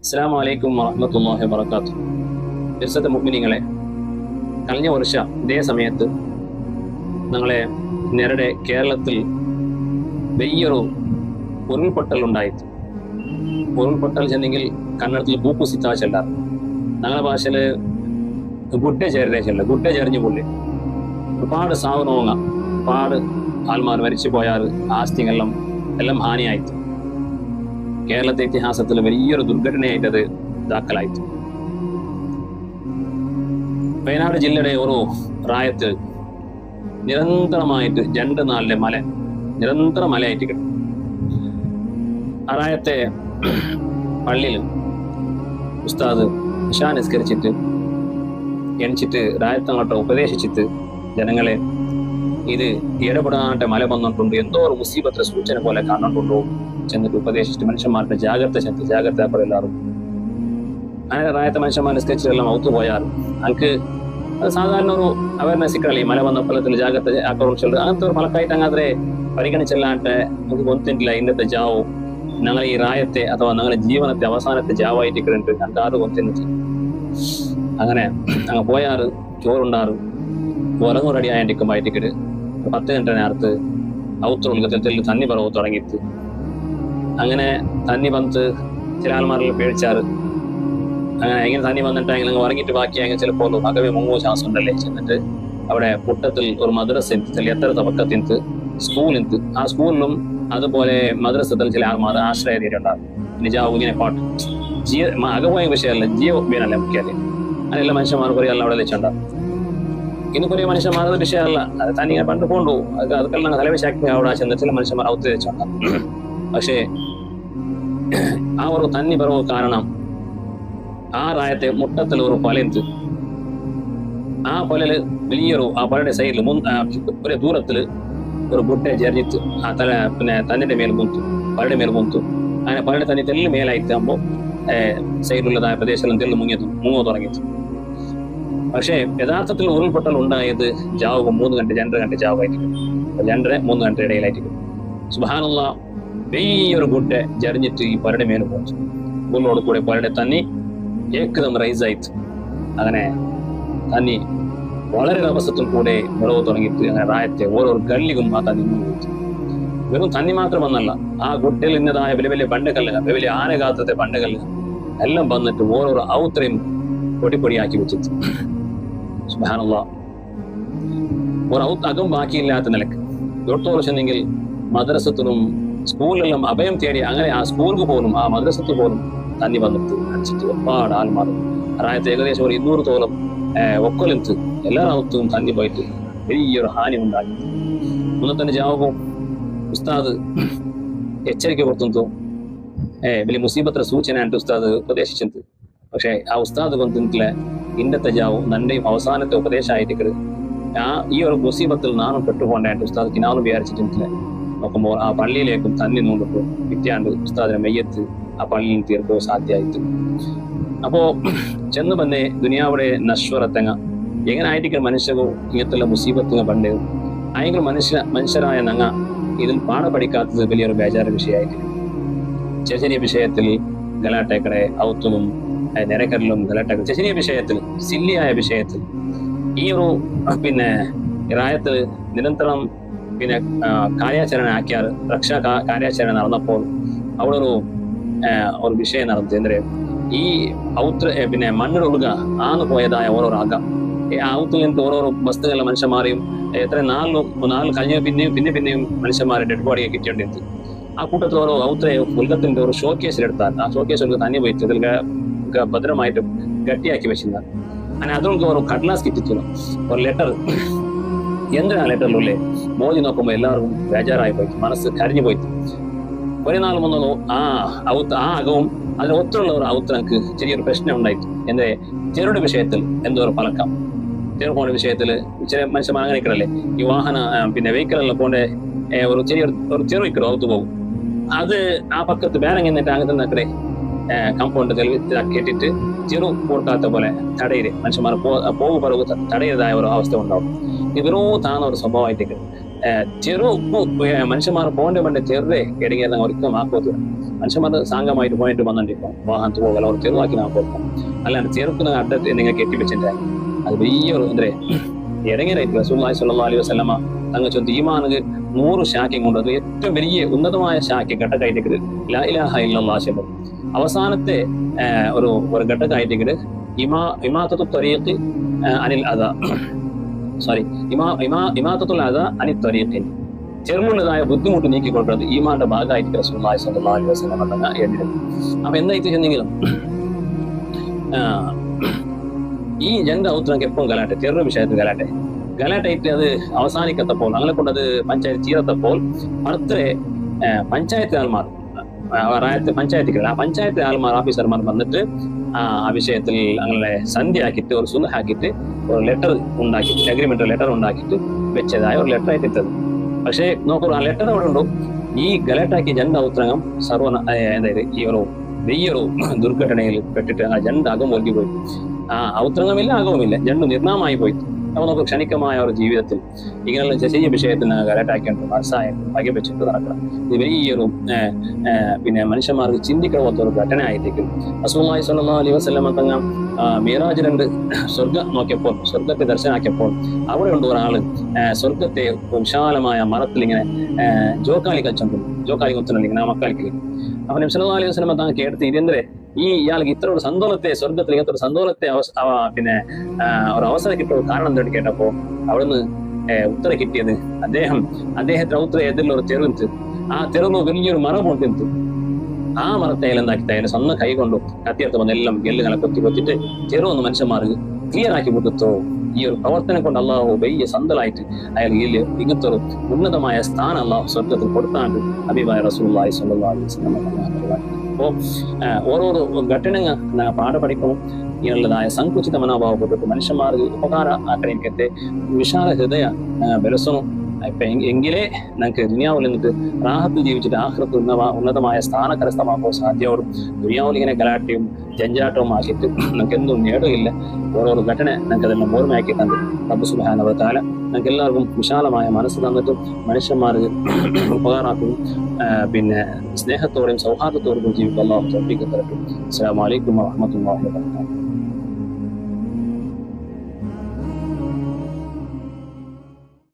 അസ്സലാമു അലൈക്കും വറഹ്മത്തുള്ളാഹി വബറകാതുഹു. ബിർസത്തെ മുഅ്മിനീങ്ങളെ, കഴിഞ്ഞ വർഷം ഇതേ സമയത്ത് ഞങ്ങളെ നേരടെ കേരളത്തിൽ വലിയൊരു ഉരുൾപൊട്ടൽ ഉണ്ടായിട്ട്, ഉരുൾപൊട്ടൽ ചെന്നെങ്കിൽ കന്നഡത്തിൽ ഭൂക്കുസിത്ത ചെല്ലാറ്, ഞങ്ങളുടെ ഭാഷയിൽ ഗുഡ്ഡ ചേരിഞ്ഞു പുള്ളി. ഒരുപാട് സാവനോങ്ങ, ഒരുപാട് ആൾമാർ മരിച്ചു പോയാൽ, ആസ്തികളെല്ലാം എല്ലാം ഹാനിയായിട്ട്. കേരളത്തെ ഇതിഹാസത്തിൽ വലിയൊരു ദുർഘടനയായിട്ടത് ദാഖലായിട്ട്. വയനാട് ജില്ലയുടെ ഒരു റായത്ത് നിരന്തരമായിട്ട് 2 നാളിലെ മല നിരന്തര മലയായിട്ട് കിട്ടും. ആ റായത്തെ പള്ളിയിൽ ഉസ്താദ് ഇശാ നിസ്കരിച്ചിട്ട് എണിച്ചിട്ട് റായത്തങ്ങോട്ട് ഉപദേശിച്ചിട്ട് ജനങ്ങളെ ഇത് ഇടപെടാനായിട്ട് മല വന്നിട്ടുണ്ട്, എന്തോ ഒരു മുസീബത്തെ സൂചന പോലെ കാണുന്നുണ്ടോ ചെന്നിട്ട് ഉപദേശിച്ചിട്ട് മനുഷ്യന്മാരുടെ ജാഗ്രത എല്ലാവരും അങ്ങനെ റായത്തെ മനുഷ്യന്മാർ നിസ്കരിച്ചെല്ലാം ഔത്തു പോയാൽ എനിക്ക് അത് സാധാരണ ഒരു അവയർനെസ് ഇക്കറല്ലേ, മല വന്ന ഫലത്തിൽ ജാഗ്രത ആക്രമിച്ചുള്ളത് അങ്ങനത്തെ ഒരു ഫലക്കായിട്ട് അങ്ങനെ പരിഗണിച്ചല്ലാണ്ട് നമുക്ക് കൊന്നിട്ടില്ല. ഇന്നത്തെ ജാവോ ഞങ്ങൾ ഈ റായത്തെ അഥവാ ഞങ്ങളുടെ ജീവനത്തെ അവസാനത്തെ ജാവായിട്ട് കിടന്നിട്ട് ഞങ്ങൾക്ക് ആറ് കൊന്നിട്ട് അങ്ങനെ അങ്ങ് പോയാറ് ചോറുണ്ടാറ് ഉറങ്ങു റെഡി ആയിട്ടിരിക്കുമ്പോഴത്തേക്ക് 10 മിനിറ്റ് നേരത്ത് ഔത്ര ഉൽഗത്തിൽ തന്നി പറവ് തുടങ്ങിയിട്ട് അങ്ങനെ തന്നി വന്നിട്ട് ചില ആൾമാരിൽ പേടിച്ചാറ്. അങ്ങനെ എങ്ങനെ തന്നി വന്നിട്ട് അങ്ങനെ ഉറങ്ങിയിട്ട് ബാക്കിയായെങ്കിൽ ചിലപ്പോൾ അകവേ മുങ്ങോ ശ്വാസം ഉണ്ടല്ലേ ചെന്നിട്ട് അവിടെ പുട്ടത്തിൽ ഒരു മദ്രസ എത്ര തവക്കത്തിന്ത് സ്കൂളിന്ത് ആ സ്കൂളിലും അതുപോലെ മദ്രസത്തിൽ ചില ആൾമാർ ആശ്രയതീരുണ്ടാകും. നിജാവും ഇങ്ങനെ പാട്ട് അകപോയ വിഷയമല്ല, ജീവനല്ലേ മുഖ്യല്ലേ. അങ്ങനെയുള്ള മനുഷ്യന്മാർ കുറേ എല്ലാം അവിടെ വെച്ചുണ്ടാകും. ഇന്ന് കുറേ മനുഷ്യന്മാരുടെ വിഷയമല്ല, അത് തനിയെ പണ്ട് കൊണ്ടു അതൊക്കെല്ലാം തലവിശാക്കി അവിടെ ചെന്ന് ചില മനുഷ്യന്മാർ ഔത്ത് വെച്ചുണ്ടാകും. പക്ഷേ ആ ഒരു തന്നി പറവ് കാരണം ആ റായത്തെ മുട്ടത്തിൽ ഒരു പൊലയുണ്ട്. ആ പൊലല് വലിയൊരു ആ പൊലയുടെ സൈഡിൽ ഒരു ദൂരത്തില് ഒരു ബുട്ടെ ചെറിഞ്ഞിട്ട് ആ തന്നിന്റെ മേൽ പൂന്തു, പലയുടെ മേൽ പൂന്തു. അങ്ങനെ പലയുടെ തന്നെ തെല്ല് മേലായിട്ടാകുമ്പോൾ സൈഡിലുള്ളതായ പ്രദേശമെല്ലാം തെല്ല് മുങ്ങോ തുടങ്ങിയിട്ട്. പക്ഷേ യഥാർത്ഥത്തിൽ ഉരുൾപൊട്ടൽ ഉണ്ടായത് ജാവുക 3 ഗಂಟೆ 2 ಗಂಟೆ ജാവായിട്ട് 2-3 ഗಂಟೆ ഇടയിലായിട്ട്. സുബ്ഹാനല്ലാഹ്, വലിയൊരു ബുട്ടെ ജറിഞ്ഞിട്ട് ഈ പലയുടെ മേൽ പോച്ചു. ബുള്ളോട് കൂടെ പലയുടെ തന്നി ഏകദം റൈസ് ആയിട്ട് അങ്ങനെ തന്നി വളരെ അവസരത്തിൽ കൂടെ വിളവ് തുടങ്ങിയിട്ട് അങ്ങനെ റായത്തെ ഓരോ ഗല്ലിക്കും ആ തന്നി പോയിട്ട്. വെറും തന്നി മാത്രമെന്നല്ല, ആ ഗുട്ടയിൽ ഇന്നതായ വലിയ വലിയ ബണ്ടകല്ലുകൾ, വലിയ ആനഗാത്രത്തെ ബണ്ടകല്ലുകൾ എല്ലാം വന്നിട്ട് ഓരോരോ ഔത്രയും പൊടിപ്പൊടിയാക്കി വെച്ചിട്ട്. സുബ്ഹാനല്ലാഹ്, ഒരു അകം ബാക്കിയില്ലാത്ത നിലക്ക് തൊട്ടോളം ചെന്നെങ്കിൽ മദ്രസത്തിനും സ്കൂളിലെല്ലാം അഭയം തേടി അങ്ങനെ ആ സ്കൂൾക്ക് പോലും ആ മദ്രസത്തിൽ പോലും തന്നി വന്നിട്ട് അടിച്ചിട്ട് ഒരുപാട് ആൾമാർ റായത്ത് ഏകദേശം ഒരു 200 ഒക്കൊലത്ത് എല്ലാ റാവത്തും തന്നി പോയിട്ട് വലിയൊരു ഹാനി ഉണ്ടാക്കി. തന്നെ ജാവുകയും ഉസ്താദ് എച്ചരിക്ക കൊടുത്തു വലിയ മുസീബത്ര സൂചന ആയിട്ട് ഉസ്താദ് ഉപദേശിച്ചത്. പക്ഷെ ആ ഉസ്താദ് കൊണ്ടിട്ടില്ല ഇന്നത്തെ ജാവും നന്റെയും അവസാനത്തെ ഉപദേശമായിട്ട് ഈ ഒരു മുസീബത്തിൽ നാനും പെട്ടുപോകേണ്ടായിട്ട് ഉസ്താദ് നാനും വിചാരിച്ചിട്ടില്ല. നോക്കുമ്പോൾ ആ പള്ളിയിലേക്കും തന്നി നോക്കിട്ടു വിറ്റാണ്ട് ഉസ്താദിനെ മെയ്യത്ത് ആ പള്ളിയിൽ തീർക്കോ സാധ്യമായിട്ട്. അപ്പോ ചെന്ന് പന്നെ ദുനിയാവിടെ നശ്വരത്തങ്ങ എങ്ങനെ ആയിരിക്കും മനുഷ്യകോ ഇങ്ങനത്തുള്ള മുസീബത്തുങ്ങ പണ്ട് ആയെങ്കിലും മനുഷ്യരായ ഞങ്ങ ഇതിൽ പാഠ പഠിക്കാത്തത് വലിയൊരു ബേജാറ് വിഷയമായിട്ട്. ചെറിയ വിഷയത്തിൽ ഗലാട്ടേക്കടെ ഔത്തും നിരക്കരലും ഗലാട്ടേക്കലും ചെറിയ വിഷയത്തിൽ സില്ലിയായ വിഷയത്തിൽ ഈ ഒരു റായത്ത് നിരന്തരം കാര്യാചരണ ആക്കിയാറ്. രക്ഷാ കാര്യാചരണ നടന്നപ്പോൾ അവിടെ ഒരു വിഷയം നടന്നു. എന്തൊരു ഈ ഔത്ര മണ്ണിലൊഴുക ആന്ന് പോയതായ ഓരോരോ അകം ആ ഔത്തിൽ നിന്ന് ഓരോരോ വസ്തുക്കളിലെ മനുഷ്യന്മാരെയും എത്ര നാല് കഴിഞ്ഞ പിന്നെയും മനുഷ്യന്മാരെ ഡെഡ് ബോഡിയെ കിട്ടിയോണ്ടിരുന്നത്. ആ കൂട്ടത്തിൽ ഓരോ ഔത്ര ഉൽഗത്തിന്റെ ഒരു ഷോക്കേസിലെടുത്താൽ ആ ഷോക്കേസ് തന്നെ പോയിട്ട് ഇതിൽ ഭദ്രമായിട്ട് ഗട്ടിയാക്കി വെച്ചിരുന്ന അങ്ങനെ അതുകൊണ്ട് ഒരു കടലാസ് കിട്ടിച്ചു ഒരു ലെറ്റർ. എന്തിനാ ലെറ്ററിലുള്ളേ മോദി നോക്കുമ്പോൾ എല്ലാവർക്കും ബേജാറായി പോയിട്ട് മനസ്സ് കരഞ്ഞു പോയിട്ട് കുറെ നാൾ മുന്നോ ആ അകവും അതിന് ഒത്തുള്ള ഒരു ഔത്രക്ക് ചെറിയൊരു പ്രശ്നം ഉണ്ടായിട്ട്. എന്റെ ചെറുടെ വിഷയത്തിൽ എന്തോ ഒരു പലക്കാം ചെറു പോണ വിഷയത്തിൽ ചില മനുഷ്യന്മാർ അങ്ങനെ ഇക്കടല്ലേ ഈ വാഹന വെഹിക്കിളെല്ലാം പോണ്ട ഒരു ചെറു ഇക്കട ഔത്ത് പോകും. അത് ആ പക്കത്ത് വേറെ എന്നിട്ട് അങ്ങനെ തന്നെ കമ്പൗണ്ട് കേട്ടിട്ട് ചെറു കൊടുക്കാത്ത പോലെ തടയില് മനുഷ്യന്മാർ പോകു പറവ് തടയതായ ഒരു അവസ്ഥ ഉണ്ടാവും. ഇവരോ താന്ന ഒരു സ്വഭാവമായിട്ടേക്ക് ചെറു മനുഷ്യന്മാർ പോകേണ്ട പണ്ട് ചെറുതെ ഇടങ്ങിയ ഒരിക്കലും ആക്കോത്തില്ല. മനുഷ്യന്മാർ സാങ്കമായിട്ട് പോയിട്ട് വന്നിട്ടിപ്പം വാഹനത്തിൽ പോകല അവർ ചെറുതാക്കി നാം കൊടുക്കും. അല്ലാണ്ട് ചെറുക്കുന്ന അഡ്ഡത്തിൽ നിങ്ങൾ കെട്ടിവെച്ചിട്ട് അത് വലിയൊരു എന്തേ ഇടങ്ങേറായിട്ട് റസൂലുള്ളാഹി സ്വല്ലല്ലാഹു അലൈഹി വസല്ലമ തങ്ങൾ ചൊല്ലി ഈമാനിന് 100 ശാഖയും കൊണ്ട് അത് ഏറ്റവും വലിയ ഉന്നതമായ ശാഖ ഘട്ടക്കായിട്ട് ലാ ഇലാഹ ഇല്ലല്ലാഹ് ശബ്ദം അവസാനത്തെ ഒരു ഘട്ടക്കായിട്ട് ഇമാതത്തു ത്വരീഖ് അനിൽ അദാ ഇമാതത്തുൽ അദാ അനിൽ ത്വരീഖിൻ ചെറുമുള്ളതായ ബുദ്ധിമുട്ട് നീക്കി കൊടുക്കുന്നത് ഈമാന്റെ ഭാഗമായിട്ട് റസൂലുള്ളാഹി സ്വല്ലല്ലാഹു അലൈഹി വസല്ലമ തങ്ങൾ എഴുതിയത്. അപ്പൊ എന്തായിട്ട് ചെന്നെങ്കിലും ഈ ദൗത്യം എപ്പം ഗലാട്ടെ ചെറു വിഷയത്തിൽ ഗലാട്ടായിട്ട് അത് അവസാനിക്കത്തപ്പോൾ അങ്ങനെ കൊണ്ടത് പഞ്ചായത്ത് ചെയ്തപ്പോൾ അടുത്ത പഞ്ചായത്ത് ആൾമാർ പഞ്ചായത്ത് ആൾമാർ ഓഫീസർമാർ വന്നിട്ട് ആ വിഷയത്തിൽ അങ്ങനെ സന്ധ്യയാക്കിയിട്ട് ഒരു സുന്നഹാക്കിയിട്ട് ഒരു ലെറ്റർ ഉണ്ടാക്കിയിട്ട് അഗ്രിമെന്റ് ലെറ്റർ ഉണ്ടാക്കിയിട്ട് വെച്ചതായ ഒരു ലെറ്റർ ആയിട്ട് ഇട്ടത്. പക്ഷേ നോക്കൂ, ആ ലെറ്റർ അവിടെ ഉണ്ടോ ഈ ഗലാട്ടാക്കി ദൗത്യം അതായത് ഈ ഒരു വലിയൊരു ദുർഘടനയിൽ പെട്ടിട്ട് ആ അകം ഒഴുകി പോയി. ഔത്രങ്ങമില്ല അകവുമില്ല, നിർണാമമായി പോയി. അപ്പൊ നമുക്ക് ക്ഷണികമായ ഒരു ജീവിതത്തിൽ ഇങ്ങനെയുള്ള ചെറിയ വിഷയത്തിൽ ഗലാട്ടാക്കിയിട്ട് മനസ്സായിട്ട് പകവെച്ചിട്ട് നടക്കണം. ഇത് വലിയൊരു മനുഷ്യന്മാർക്ക് ചിന്തിക്കാത്ത ഒരു ഘടന ആയിരിക്കും. റസൂലുള്ളാഹി സ്വല്ലല്ലാഹു അലൈഹി വസല്ലം തങ്ങൾ മിറാജ് 2 സ്വർഗത്തെ ദർശനാക്കിയപ്പോൾ അവിടെ ഉണ്ട് ഒരാള് സ്വർഗത്തെ വിശാലമായ മരത്തിൽ ഇങ്ങനെ ജോക്കാലി കൊച്ചുണ്ട് ഇങ്ങനെ മക്കാലിക്ക്. അപ്പൊ നബി സല്ലല്ലാഹു അലൈഹി വസല്ലം തങ്ങൾ കേട്ട് ഇതെന്തേ ഇയാൾക്ക് ഇത്ര ഒരു സന്തോഷത്തെ സ്വർഗത്തിൽ ഇങ്ങനത്തെ ഒരു സന്തോഷത്തെ ഒരു അവസരം കിട്ടുമോ കാരണം എന്തായിട്ട് കേട്ടപ്പോ അവിടുന്ന് ഉത്തരം കിട്ടിയത് അദ്ദേഹത്തിന്റെ ഉത്തര എതിരിൽ ഒരു തെരുവിത്ത് ആ തെരുവ് വലിയൊരു മരം കൊണ്ടിരുന്നു. ആ മരത്തെ എന്താക്കി അതിന് സ്വന്തം കൈ കൊണ്ടു കത്തിയെടുത്ത് വന്ന് എല്ലാം ഗെല്ലുകളെ കൊത്തിട്ട് ചെറുവൊന്ന് മനുഷ്യന്മാർക്ക് ക്ലിയർ ആക്കി കൊടുത്തോ. ഈ ഒരു പ്രവർത്തനം കൊണ്ട് അള്ളാഹു വലിയ സന്തലായിട്ട് അയാൾ ഇങ്ങനത്തെ ഒരു ഉന്നതമായ സ്ഥാനം അള്ളാഹു സ്വർഗത്തിൽ കൊടുത്താണ്ട് ഹബീബായ റസൂലുള്ളാഹി സ്വല്ലല്ലാഹു അലൈഹി വസല്ലം. അപ്പോൾ ഓരോരോ ഘട്ടനങ്ങൾ പാഠപഠിക്കണം. ഇങ്ങനെയുള്ളതായ സങ്കുചിത മനോഭാവപ്പെട്ടിട്ട് മനുഷ്യന്മാർക്ക് ഉപകാര ആക്കണിക്കത്തെ വിശാല ഹൃദയ ബലസണം ഇപ്പൊ എങ്കിലേ നമുക്ക് ദുനിയാവിൽ നിന്നിട്ട് റാഹത്തിൽ ജീവിച്ചിട്ട് ആഖിറത്ത് ഉന്നതമായ സ്ഥാന കരസ്ഥമാക്കാൻ സാധ്യമാവും. ദുനിയാവിൽ ഇങ്ങനെ ഗലാട്ടയും ജഞ്ചാട്ടവും ആക്കിയിട്ട് നമുക്ക് എന്തും നേടുകയില്ല. ഓരോരോ ഘടന നമുക്ക് അതെല്ലാം ഓർമ്മയാക്കിയിട്ടുണ്ട്. റബ്ബ് സുബ്ഹാനഹു വ തആല നമുക്ക് എല്ലാവർക്കും വിശാലമായ മനസ്സ് തന്നിട്ടും മനുഷ്യന്മാർക്ക് ഉപകാരമാക്കും സ്നേഹത്തോടെയും സൗഹാർദ്ദത്തോടെയും ജീവിക്കാൻ അല്ലാഹു തൗഫീഖ് തരട്ടെ. അസ്സലാമു അലൈക്കും വറഹ്മത്തുള്ളാഹി വബറകാതുഹു.